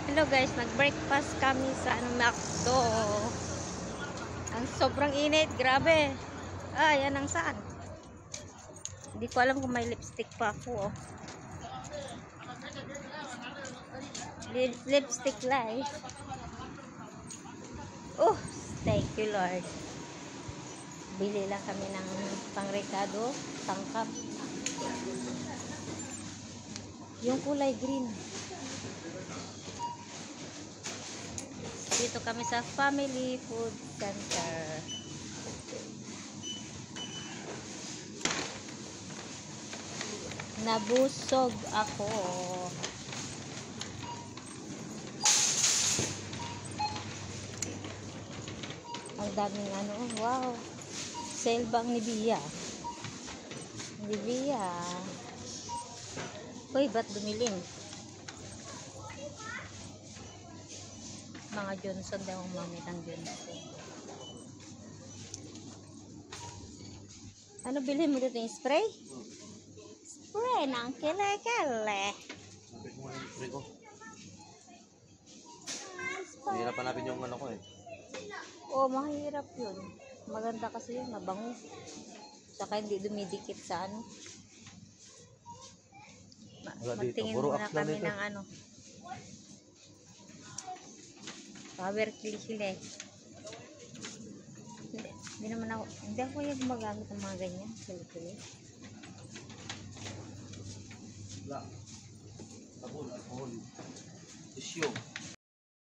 Hello guys, nag-breakfast kami sa McDo. Ang sobrang init, grabe. Yan ang saan. Hindi ko alam kung may lipstick pa ako. Lipstick light. Thank you Lord. Bili lang kami ng pangrekado, tangkap. Yung kulay green. Dito kami sa Family Food Center. Nabusog ako. Ang daming wow. Sale bang ni Bia? Uy, ba't dumilim? Mga Johnson daw ang mamit ang Johnson. Ano bilhin mo dito yung spray? Spray ng kele-kele. Napit mo yung spray ko. Mahirap hanapin yung ano ko eh. Mahirap yun. Maganda kasi yun, mabango. Saka hindi dumidikit sa ano. Magtingin muna kami ng power kilikili. Hindi ako yung gumagamit ng mga ganyan. Kilikili. Wala. Tabol. Tissue.